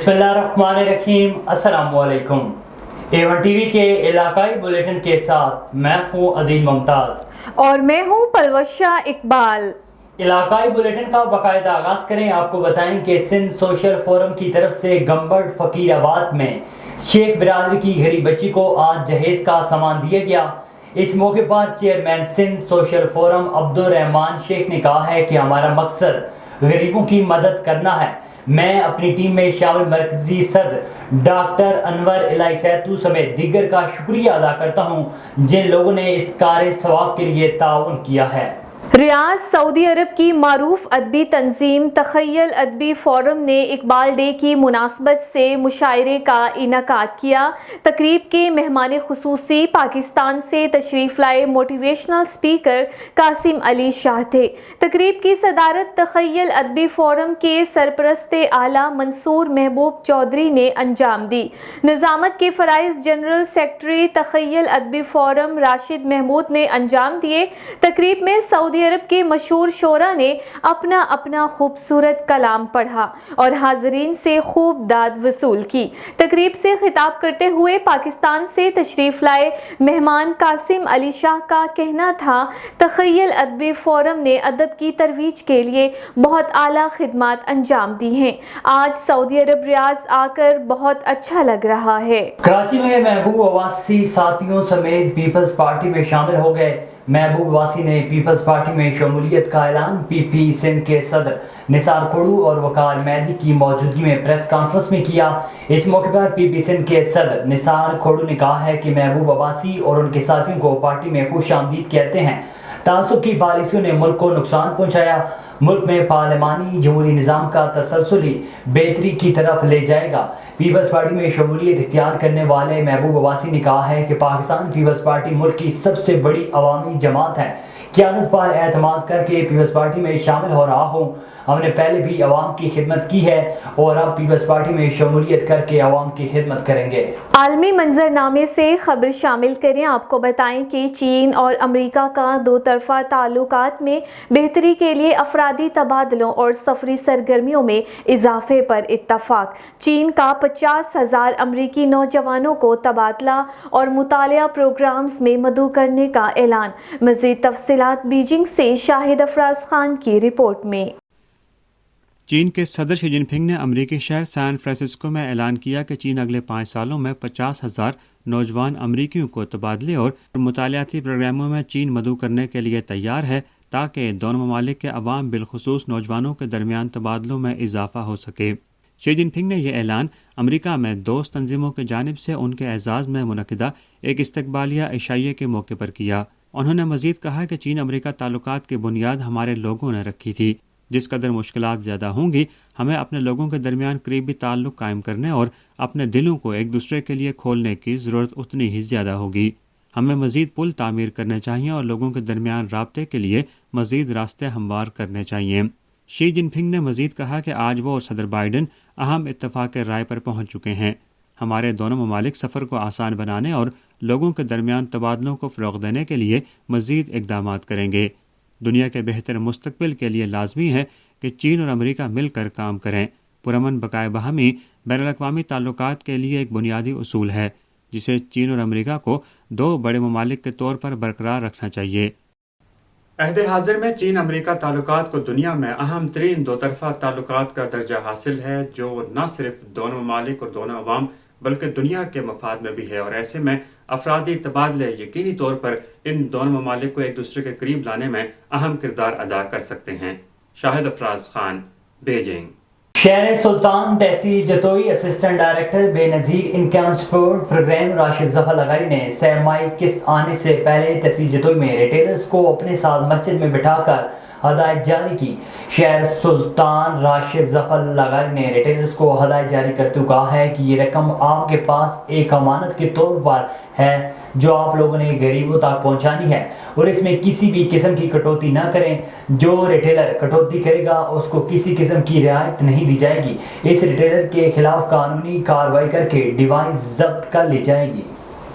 बिस्मिल्लाहिर्रहमानिर्रहीम। अस्सलाम वालेकुम। A1 टीवी के इलाकाई बुलेटिन के साथ मैं हूँ अदील मुमताज और मैं हूँ पलवशा इकबाल। इलाकाई बुलेटिन का बाकायदा आगाज करें। आपको बताएं कि सिंध सोशल फोरम की तरफ से गंबड़ फकीराबाद में शेख बिरादरी की गरीब बच्ची को आज जहेज का सामान दिया गया। इस मौके पर chairman Sindh social forum Abdurrahman Sheikh ने कहा है कि हमारा मकसद गरीबों की मदद करना है। मैं अपनी टीम में शामिल मरकजी सदर डॉक्टर अनवर इलाही सैतू समेत दीगर का शुक्रिया अदा करता हूँ जिन लोगों ने इस कार्य सवाब के लिए ताउन किया है। रियाद सऊदी अरब की मारूफ अदबी तंजीम तखय्युल अदबी फोरम ने इकबाल डे की मुनासबत से मुशायरे का इनकाद किया। तकरीब के मेहमान खुसूसी पाकिस्तान से तशरीफ़ लाए मोटिवेशनल स्पीकर कासिम अली शाह थे। तकरीब की सदारत तखय्युल अदबी फोरम के सरपरस्त आला मंसूर महबूब चौधरी ने अंजाम दी। निज़ामत के फ़राइज़ जनरल सेक्रेटरी तखय्युल अदबी फोरम राशिद महमूद ने अंजाम दिए। तकरीब में सऊदी अरब के मशहूर शोरा ने अपना अपना खूबसूरत कलाम पढ़ा और हाज़रीन से खूब दाद वसूल की। तकरीब से खिताब करते हुए पाकिस्तान से तशरीफ़ लाए मेहमान कासिम अली शाह का कहना था, तखय्युल अदबी फोरम ने अदब की तरवीज के लिए बहुत आला खिदमात अंजाम दी हैं। आज सऊदी अरब रियाद आकर बहुत अच्छा लग रहा है। कराची में महबूब अवासी साथियों समेत पीपल्स पार्टी में शामिल हो गए। महबूब अवासी ने पीपल्स पार्टी में शमूलियत का ऐलान पीपी सिंध के सदर निसार खोड़ू और वकार मैदी की मौजूदगी में प्रेस कॉन्फ्रेंस में किया। इस मौके पर पीपी सिंध के सदर निसार खोड़ू ने कहा है कि महबूब अवासी और उनके साथियों को पार्टी में खुश आमदीद कहते हैं। तासुब की पॉलिसियों ने मुल्क को नुकसान पहुंचाया। मुल्क में पार्लिमानी जमहूरी निज़ाम का तसलसल ही बेहतरी की तरफ ले जाएगा। पीपल्स पार्टी में शमूलियत इख्तियार करने वाले महबूब अवासी ने कहा है कि पाकिस्तान पीपल्स पार्टी मुल्क की सबसे बड़ी अवामी जमात है। क़यादत पर एतमाद करके पीपल्स पार्टी में शामिल हो रहा हूँ। हमने पहले भी अवाम की खिदमत की है और अब पीपल्स पार्टी में शमूलियत करके अवाम की खिदमत करेंगे। आलमी मंजरनामे से खबर शामिल करें। आपको बताएं कि चीन और अमेरिका का दो तरफा ताल्लुकात में बेहतरी के लिए अफरादी तबादलों और सफरी सरगर्मियों में इजाफे पर इत्तफाक। चीन का 50,000 अमरीकी नौजवानों को तबादला और मुतालिया प्रोग्राम्स में मदऊ करने का ऐलान। मज़ीद तफसीलात बीजिंग से शाहिद अफराज खान की रिपोर्ट में। चीन के सदर शी जिनपिंग ने अमरीकी शहर सैन फ्रांसिस्को में ऐलान किया कि चीन अगले 5 सालों में 50,000 नौजवान अमरीकियों को तबादले और मुतालियाती प्रोग्रामों में चीन मदऊ करने के लिए तैयार है ताकि दोनों ममालिक के अवाम बिलखुसूस नौजवानों के दरमियान तबादलों में इजाफा हो सके। शी जिनपिंग ने यह ऐलान अमरीका में दोस्त तंजीमों की जानिब से उनके एजाज़ में मुनक़िदा एक इस्तकबालिया इशाइये के मौके पर किया। उन्होंने मज़ीद कहा कि चीन अमरीका ताल्लुकात की बुनियाद हमारे लोगों ने रखी थी। जिस कदर मुश्किलात ज़्यादा होंगी, हमें अपने लोगों के दरमियान करीबी ताल्लुक़ कायम करने और अपने दिलों को एक दूसरे के लिए खोलने की ज़रूरत उतनी ही ज़्यादा होगी। हमें मज़ीद पुल तामीर करने चाहिए और लोगों के दरमियान राब्ते के लिए मज़ीद रास्ते हमवार करने चाहिए। शी जिनपिंग ने मज़ीद कहा कि आज वो और सदर बाइडन अहम इत्तफ़ाक़ राय पर पहुँच चुके हैं। हमारे दोनों ममालिक सफ़र को आसान बनाने और लोगों के दरमियान तबादलों को फ़रोग़ देने के लिए मज़ीद इक़दामात करेंगे। दुनिया के बेहतर मुस्तक़बिल के लिए लाजमी है कि चीन और अमेरिका मिलकर काम करें। पुरअमन बकाए बहमी बैनुल-अक़वामी ताल्लुकात के लिए एक बुनियादी उसूल है जिसे चीन और अमेरिका को दो बड़े ममालिक के तौर पर बरकरार रखना चाहिए। अहद हाज़िर में चीन अमेरिका ताल्लुकात को दुनिया में अहम तरीन दो तरफ़ा ताल्लुकात का दर्जा हासिल है जो न सिर्फ दोनों ममालिक और दोनों अवाम बल्कि दुनिया के मफाद में भी है और ऐसे में अफरादी तबादले यकीनी तौर पर इन दोनों ममालिक को एक दूसरे के करीब लाने में अहम किरदार अदा कर सकते हैं। शाहिद अफराज खान, बीजिंग। शहर सुल्तान तहसील Jatoi assistant director Benazir income support programme Rashid Zafar लगारी ने सरमाई किस्त आने से पहले तहसील जतोई में रिटेलर्स को अपने साथ मस्जिद में बिठाकर हदायत जारी की। शहर सुल्तान राशिद ज़फ़र लगारी ने रिटेलर्स को हदायत जारी करते हुए कहा है कि ये रकम आपके पास एक अमानत के तौर पर है जो आप लोगों ने गरीबों तक पहुंचानी है और इसमें किसी भी किस्म की कटौती ना करें। जो रिटेलर कटौती करेगा उसको किसी किस्म की रियायत नहीं दी जाएगी। इस रिटेलर के खिलाफ कानूनी कार्रवाई करके डिवाइस जब्त कर ली जाएगी।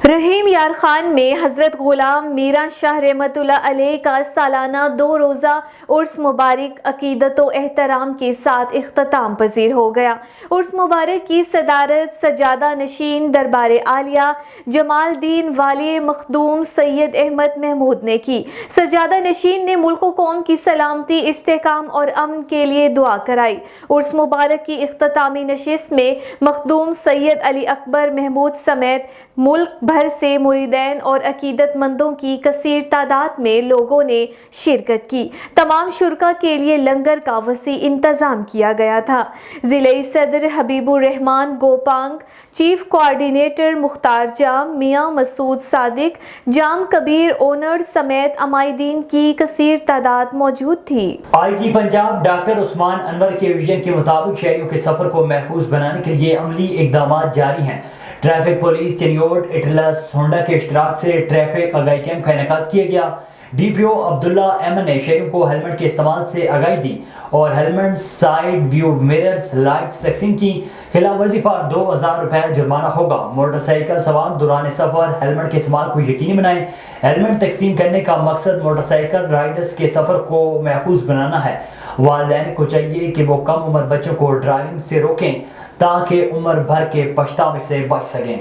رحیم یار خان میں حضرت غلام میرا شاہ رحمت اللہ علیہ کا سالانہ 2 روزہ عرس مبارک عقیدت و احترام کے ساتھ اختتام پذیر ہو گیا۔ عرس مبارک کی صدارت سجادہ نشین دربار عالیہ جمال الدین والی مخدوم سید احمد محمود نے کی۔ سجادہ نشین نے ملک و قوم کی سلامتی، استحکام اور امن کے لیے دعا کرائی۔ عرس مبارک کی اختتامی نشست میں مخدوم سید علی اکبر محمود سمیت ملک بھر سے مریدین اور عقیدت مندوں کی کثیر تعداد میں لوگوں نے شرکت کی۔ تمام شرکاء کے لیے لنگر کا وسیع انتظام کیا گیا تھا۔ ضلعی صدر حبیب الرحمان گوپانگ، چیف کوآرڈینیٹر مختار جام، میاں مسعود صادق، جام کبیر اونر سمیت عمائدین کی کثیر تعداد موجود تھی۔ آئی جی پنجاب ڈاکٹر عثمان انور کے ویژن کے مطابق شہریوں کے سفر کو محفوظ بنانے کے لیے عملی اقدامات جاری ہیں۔ Traffic police Chiniot Atlas Honda کے اشتراک سے ٹریفک آگاہی کیمپ کا انعقاد کیا گیا۔ ڈی پی او عبداللہ ایمن نے شہریوں کو ہیلمٹ کے استعمال سے آگاہی دی اور helmet, side view mirrors, lights تقسیم کی۔ خلاف ورزی پر 2000 روپے جرمانہ ہوگا۔ موٹر سائیکل سوار دوران سفر ہیلمٹ کے استعمال کو یقینی بنائیں۔ ہیلمٹ تقسیم کرنے کا مقصد موٹر سائیکل رائڈرز کے سفر کو محفوظ بنانا ہے۔ والدین کو چاہیے کہ وہ کم عمر بچوں کو ڈرائیونگ سے روکیں تاکہ عمر بھر کے پچھتاوے سے بچ سکیں۔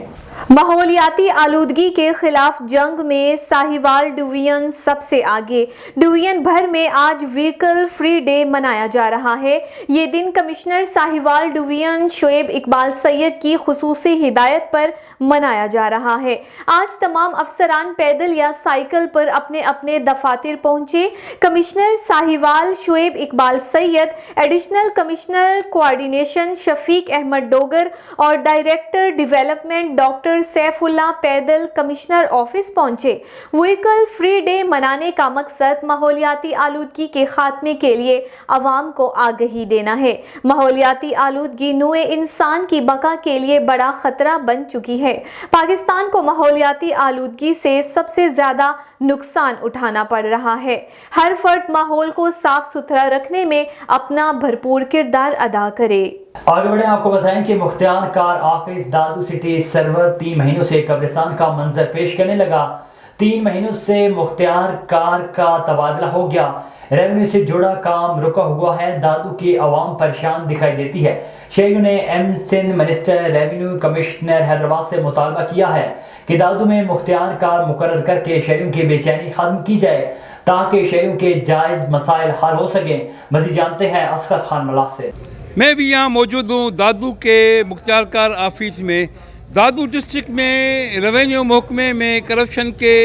ماحولیاتی آلودگی کے خلاف جنگ میں ساہیوال ڈویژن سب سے آگے۔ ڈویژن بھر میں آج وہیکل فری ڈے منایا جا رہا ہے۔ یہ دن کمشنر ساہیوال ڈویژن شعیب اقبال سید کی خصوصی ہدایت پر منایا جا رہا ہے۔ آج تمام افسران پیدل یا سائیکل پر اپنے اپنے دفاتر پہنچے۔ کمشنر ساہیوال شعیب اقبال سید، ایڈیشنل کمشنر کوآرڈینیشن شفیق احمد ڈوگر اور director development doctor Saif Ullah پیدل کمشنر آفس پہنچے۔ وہیکل فری ڈے منانے کا مقصد ماحولیاتی آلودگی کے خاتمے کے لیے عوام کو آگہی دینا ہے۔ ماحولیاتی آلودگی نوع انسان کی بقا کے لیے بڑا خطرہ بن چکی ہے۔ پاکستان کو ماحولیاتی آلودگی سے سب سے زیادہ نقصان اٹھانا پڑ رہا ہے۔ ہر فرد ماحول کو صاف ستھرا رکھنے میں اپنا بھرپور کردار ادا کرے۔ آگے بڑھیں، آپ کو بتائیں کہ مختار کار آفس دادو سٹی سرور 3 مہینوں سے قبرستان کا منظر پیش کرنے لگا۔ 3 مہینوں سے مختار کار کا تبادلہ ہو گیا۔ ریونیو سے جڑا کام رکا ہوا ہے۔ دادو کی عوام پریشان دکھائی دیتی ہے۔ شہریوں نے ایم Sindh minister revenue commissioner Hyderabad سے مطالبہ کیا ہے کہ دادو میں مختار کار مقرر کر کے شہریوں کی بے چینی ختم کی جائے تاکہ شہریوں کے جائز مسائل حل ہو سکیں۔ مزید جانتے ہیں اصغر خان ملاح سے۔ میں بھی یہاں موجود ہوں دادو کے مختار کار آفس میں۔ دادو ڈسٹرکٹ میں ریونیو محکمے میں کرپشن کے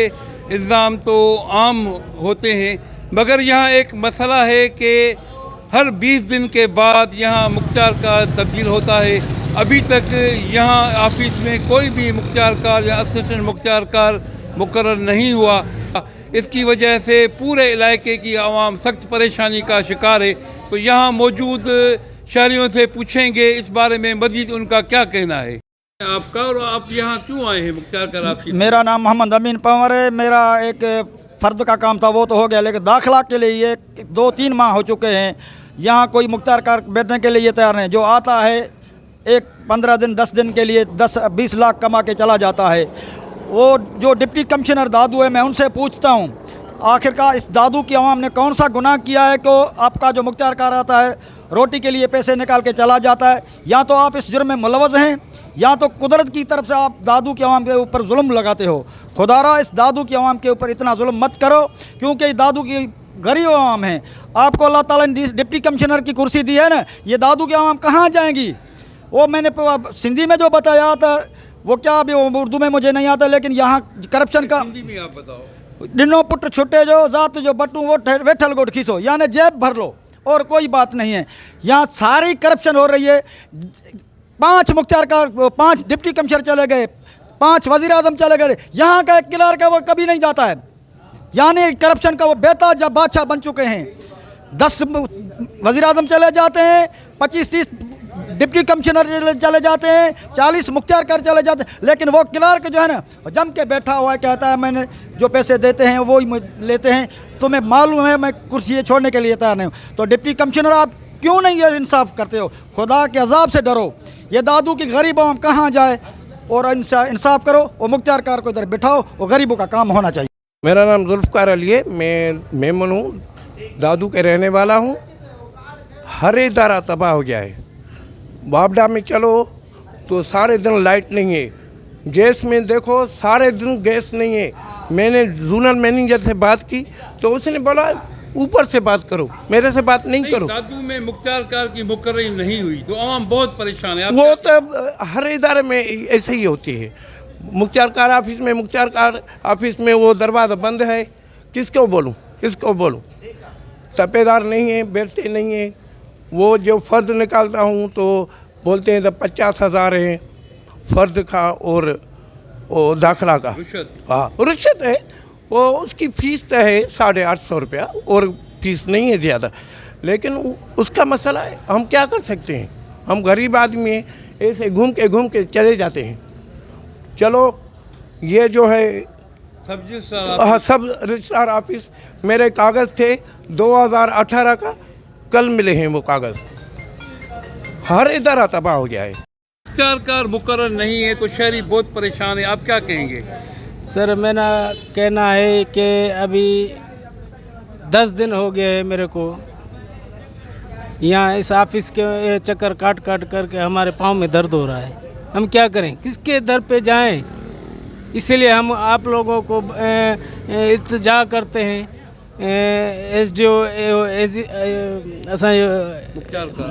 الزام تو عام ہوتے ہیں، مگر یہاں ایک مسئلہ ہے کہ ہر 20 دن کے بعد یہاں مختار کار تبدیل ہوتا ہے۔ ابھی تک یہاں آفس میں کوئی بھی مختار کار یا اسسٹنٹ مختار کار مقرر نہیں ہوا۔ اس کی وجہ سے پورے علاقے کی عوام سخت پریشانی کا شکار ہے۔ تو یہاں موجود شہریوں سے پوچھیں گے اس بارے میں مزید ان کا کیا کہنا ہے۔ آپ کا اور آپ یہاں کیوں آئے ہیں مختار کار آفس؟ میرا نام محمد امین پنور ہے۔ میرا ایک فرد کا کام تھا وہ تو ہو گیا، لیکن داخلہ کے لیے یہ 2-3 ماہ ہو چکے ہیں۔ یہاں کوئی مختار کار بیٹھنے کے لیے تیار نہیں۔ جو آتا ہے ایک 15 دن 10 دن کے لیے 10-20 لاکھ کما کے چلا جاتا ہے۔ وہ جو ڈپٹی کمشنر دادو ہے، میں ان سے پوچھتا ہوں آخر کا اس دادو کی عوام نے کون سا گناہ کیا ہے کہ آپ کا جو مختار کار آتا ہے روٹی کے لیے پیسے نکال کے چلا جاتا ہے؟ یا تو آپ اس جرم میں ملوث ہیں یا تو قدرت کی طرف سے آپ دادو کی عوام کے اوپر ظلم لگاتے ہو۔ خدا را اس دادو کی عوام کے اوپر اتنا ظلم مت کرو، کیونکہ یہ دادو کی غریب عوام ہیں۔ آپ کو اللہ تعالیٰ نے ڈپٹی کمشنر کی کرسی دی ہے نا، یہ دادو کی عوام کہاں جائیں گی؟ وہ میں نے سندھی میں جو بتایا تھا وہ کیا ابھی اردو میں مجھے نہیں آتا، لیکن یہاں کرپشن کا ہندی میں آپ بتاؤ۔ ڈنو پٹ چھٹے جو ذات جو بٹوں وہ ویٹھل گوٹ کھیسو، یعنی جیب بھر لو اور کوئی بات نہیں ہے۔ یہاں ساری کرپشن ہو رہی ہے۔ 5 مختار کار 5 ڈپٹی کمشنر چلے گئے، 5 وزیر اعظم چلے گئے، یہاں کا ایک کلرک ہے وہ کبھی نہیں جاتا ہے۔ یعنی کرپشن کا وہ بیتاج جب بادشاہ بن چکے ہیں۔ 10 وزیر اعظم چلے جاتے ہیں، 25-30 ڈپٹی کمشنر چلے جاتے ہیں، 40 مختار کار چلے جاتے ہیں، لیکن وہ کلرک جو ہے نا جم کے بیٹھا ہوا ہے، کہتا ہے میں نے جو پیسے دیتے ہیں وہی لیتے ہیں، تمہیں معلوم ہے میں کرسی چھوڑنے کے لیے تیار نہیں ہوں۔ تو ڈپٹی کمشنر آپ کیوں نہیں یہ انصاف کرتے ہو؟ خدا کے عذاب سے ڈرو۔ یہ دادو کی غریب عوام کہاں جائے؟ और इंसाफ करो और मुख्तार कार को इधर बिठाओ और गरीबों का काम होना चाहिए। मेरा नाम जुल्फ़कार अली है, मैं मेमन हूँ, दादू के रहने वाला हूँ। हर इदारा तबाह हो गया है। बाबडा में चलो तो सारे दिन लाइट नहीं है, गैस में देखो सारे दिन गैस नहीं है। मैंने जोनल मैनेजर से बात की तो उसने बोला ऊपर से बात करो, मेरे से बात नहीं करो। दादू में मुख्तार कार की मुकर्ररी नहीं हुई तो आवाम बहुत परेशान है। वो तो हर इदारे में ऐसे ही होती है। मुख्तार कार ऑफिस में वो दरवाज़ा बंद है, किसको बोलूं? सपेदार नहीं है, बैठते नहीं है। वो जो फ़र्द निकालता हूँ तो बोलते हैं तो 50,000 है फ़र्द का और दाखिला का। हाँ, रुश्वत है। वो उसकी फ़ीस तो है 850 रुपया और फीस नहीं है ज़्यादा, लेकिन उसका मसला है, हम क्या कर सकते हैं? हम गरीब आदमी हैं, ऐसे घूम के चले जाते हैं। चलो ये जो है सब रजिस्ट्रार ऑफिस, मेरे कागज़ थे 2018 का, कल मिले हैं वो कागज़। हर इदारा तबाह हो गया है। मुख्तार कार मुकर्रर नहीं है तो शहरी बहुत परेशान है, आप क्या कहेंगे? सर मेरा कहना है कि अभी 10 दिन हो गए हैं मेरे को यहाँ इस ऑफिस के चक्कर काट करके हमारे पाँव में दर्द हो रहा है। हम क्या करें, किसके दर पे जाएं? इसीलिए हम आप लोगों को इल्तिजा करते हैं। SDO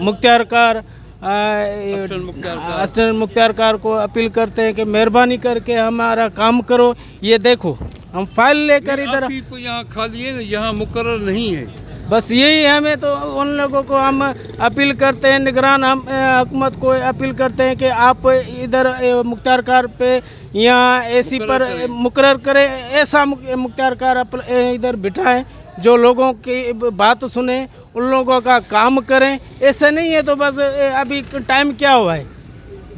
Mukhtar car assistant Mukhtar car को अपील करते हैं कि मेहरबानी करके हमारा काम करो। ये देखो हम फाइल लेकर इधर तो यहाँ खाली है, यहाँ मुकर्रर नहीं है। बस यही हमें तो उन लोगों को हम अपील करते हैं, निगरान हम हुकूमत को अपील करते हैं कि आप इधर मुख्तार कार पे यहाँ AC पर मुकर्रर करें, ऐसा मुख्तार कार इधर बिठाएं जो लोगों की बात सुने, उन लोगों का काम करें। ऐसा नहीं है तो बस अभी टाइम क्या हुआ है,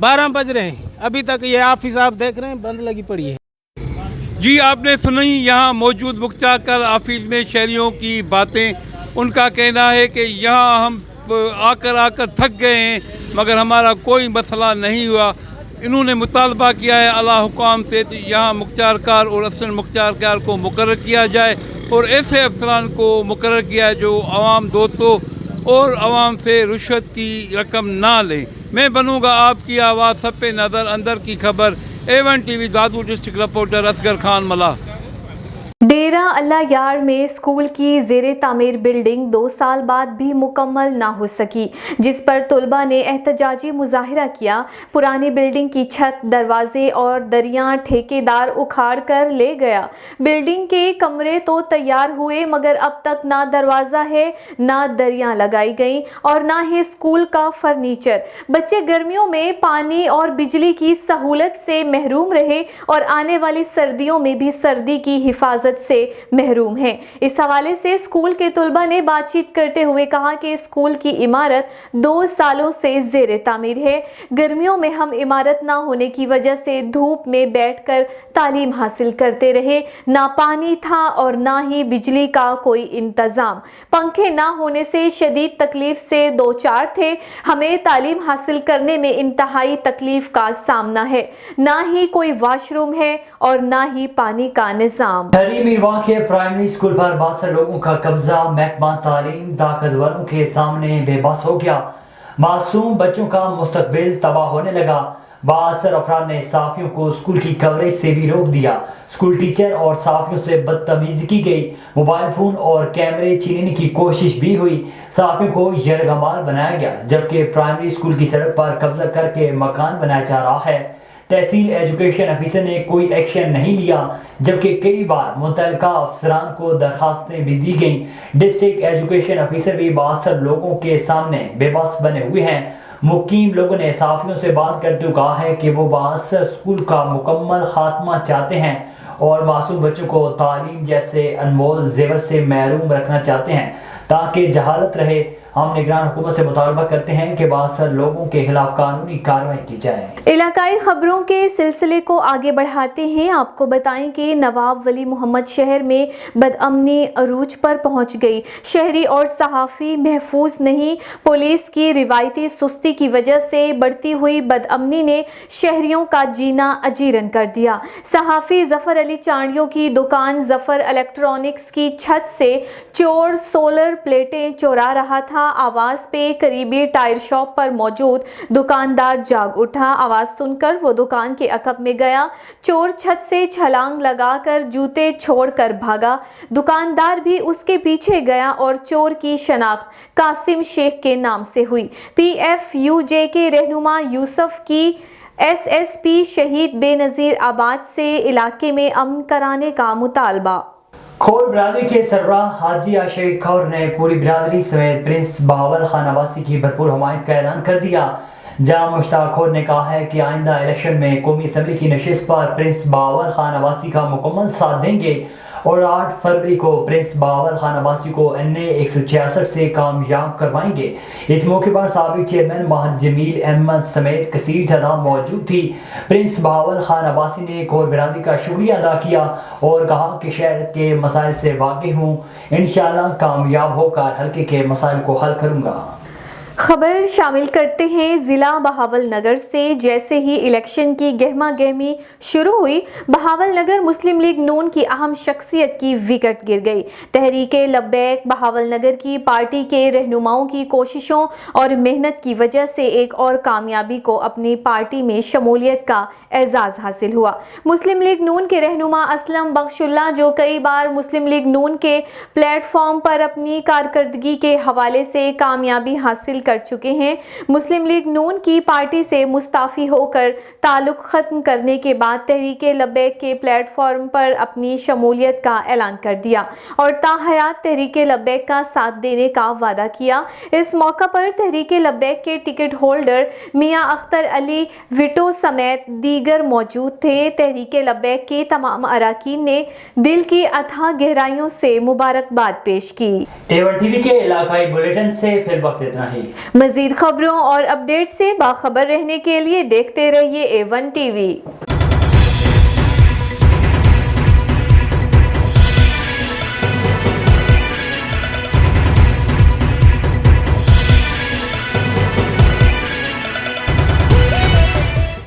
12 बज रहे हैं, अभी तक ये ऑफिस आप देख रहे हैं बंद लगी पड़ी है। जी आपने सुनी यहाँ मौजूद मुख्तार कार ऑफिस में शहरियों की बातें। उनका कहना है कि यहाँ हम आकर थक गए हैं मगर हमारा कोई मसला नहीं हुआ। इन्होंने मुतालबा किया है आला हुकाम से यहाँ मुख्तार कार और असिस्टेंट मुख्तार कार को मुकर्रर किया जाए और ऐसे अफसरान को मुकर्रर किया है जो आवाम दोस्तों और आवाम से रुश्वत की रकम ना लें। मैं बनूँगा आपकी आवाज़, सब पे नज़र, अंदर की खबर। A1 TV दादू डिस्ट्रिक्ट रिपोर्टर असगर खान मलाह। डेरा अल्लाह यार में स्कूल की ज़ेरे तामीर बिल्डिंग 2 साल बाद भी मुकम्मल ना हो सकी, जिस पर तलबा ने एहतजाजी मुजाहिरा किया। पुरानी बिल्डिंग की छत, दरवाजे और दरियाँ ठेकेदार उखाड़ कर ले गया। बिल्डिंग के कमरे तो तैयार हुए मगर अब तक ना दरवाज़ा है, ना दरियाँ लगाई गई और ना ही स्कूल का फर्नीचर। बच्चे गर्मियों में पानी और बिजली की सहूलत से महरूम रहे और आने वाली सर्दियों में भी सर्दी की हिफाजत से महरूम हैं। इस हवाले से स्कूल के तलबा ने बातचीत करते हुए कहा कि स्कूल की इमारत 2 सालों से ज़ेरे तामीर है। गर्मियों में हम इमारत ना होने की वजह से धूप में बैठकर तालीम हासिल करते रहे। ना पानी था और ना ही बिजली का कोई इंतज़ाम। पंखे ना होने से शदीद तकलीफ से 2-4 थे। हमें तालीम हासिल करने में इंतहाई तकलीफ का सामना है। ना ही कोई वाशरूम है और ना ही पानी का निज़ाम। मीरवां के प्राइमरी स्कूल पर 62 लोगों का कब्जा। महकमा तालीम ताकतवरों के सामने बेबस हो गया। मासूम बच्चों का मुस्तकबिल तबाह होने लगा। बासर अफराद ने साफियों को स्कूल की कवरेज से भी रोक दिया। स्कूल टीचर और साफियों से बदतमीजी की गई। मोबाइल फ़ोन और कैमरे छीनने की कोशिश भी हुई। साफियों को यरगमाल बनाया गया, जबकि प्राइमरी स्कूल की सड़क पर कब्जा करके मकान बनाया जा रहा है। तहसील एजुकेशन अफिसर ने कोई एक्शन नहीं लिया, जबकि कई बार मुतल्लिका अफसरान को दरखास्तें भी दी गईं। डिस्ट्रिक्ट एजुकेशन अफिसर भी 62 लोगों के सामने बेबस बने हुए हैं। मुकीम लोगों ने साफियों से बात करते हुए कहा है कि वो 62 स्कूल का मुकम्मल खात्मा चाहते हैं और मासूम बच्चों को तालीम जैसे अनमोल जेवर से महरूम रखना चाहते हैं। تاکہ جہالت رہے۔ ہم نگران حکومت سے مطالبہ کرتے ہیں کہ بااثر لوگوں کے خلاف قانونی کارروائی کی جائے۔ علاقائی خبروں کے سلسلے کو آگے بڑھاتے ہیں۔ آپ کو بتائیں کہ نواب ولی محمد شہر میں بدامنی عروج پر پہنچ گئی۔ شہری اور صحافی محفوظ نہیں۔ پولیس کی روایتی سستی کی وجہ سے بڑھتی ہوئی بدامنی نے شہریوں کا جینا اجیرن کر دیا۔ صحافی ظفر علی چانڈیوں کی دکان ظفر الیکٹرانکس کی چھت سے چور سولر پلیٹیں چورا رہا تھا۔ آواز پہ قریبی ٹائر شاپ پر موجود دکاندار جاگ اٹھا۔ آواز سن کر وہ دکان کے عقب میں گیا۔ چور چھت سے چھلانگ لگا کر جوتے چھوڑ کر بھاگا۔ دکاندار بھی اس کے پیچھے گیا اور چور کی شناخت قاسم شیخ کے نام سے ہوئی۔ PFUJ کے رہنما یوسف کی SSP شہید بے نظیر آباد سے علاقے میں امن کرانے کا مطالبہ۔ کھور برادری کے سربراہ حاجی عاشق کھور نے پوری برادری سمیت پرنس بہاول خان عباسی کی بھرپور حمایت کا اعلان کر دیا۔ جناب مشتاق کھور نے کہا ہے کہ آئندہ الیکشن میں قومی اسمبلی کی نشست پر پرنس بہاول خان عباسی کا مکمل ساتھ دیں گے اور 8 فروری کو پرنس بہاول خان عباسی کو NA 166 سے کامیاب کروائیں گے۔ اس موقع پر سابق چیئرمین ماہد جمیل احمد سمیت کثیر تعداد موجود تھی۔ پرنس بہاول خان عباسی نے کھور برادری کا شکریہ ادا کیا اور کہا کہ شہر کے مسائل سے واقف ہوں، انشاءاللہ کامیاب ہو کر حلقے کے مسائل کو حل کروں گا۔ خبر شامل کرتے ہیں ضلع بہاول نگر سے۔ جیسے ہی الیکشن کی گہما گہمی شروع ہوئی، بہاول نگر مسلم لیگ نون کی اہم شخصیت کی وکٹ گر گئی۔ تحریک لبیک بہاول نگر کی پارٹی کے رہنماؤں کی کوششوں اور محنت کی وجہ سے ایک اور کامیابی کو اپنی پارٹی میں شمولیت کا اعزاز حاصل ہوا۔ مسلم لیگ نون کے رہنما اسلم بخش اللہ، جو کئی بار مسلم لیگ نون کے پلیٹ فارم پر اپنی کارکردگی کے حوالے سے کامیابی حاصل کر چکے ہیں، مسلم لیگ نون کی پارٹی سے مستعفی ہو کر تعلق ختم کرنے کے بعد تحریک لبیک کے پلیٹ فارم پر اپنی شمولیت کا اعلان کر دیا اور تاحیات تحریک لبیک کا ساتھ دینے کا وعدہ کیا۔ اس موقع پر تحریک لبیک کے ٹکٹ ہولڈر میاں اختر علی وٹو سمیت دیگر موجود تھے۔ تحریک لبیک کے تمام اراکین نے دل کی اتھاہ گہرائیوں سے مبارکباد پیش کی۔ ایون ٹی وی کے علاقائی بلیٹن سے فی الوقت اتنا ہی۔ مزید خبروں اور اپڈیٹ سے باخبر رہنے کے لیے دیکھتے رہیے A1 TV۔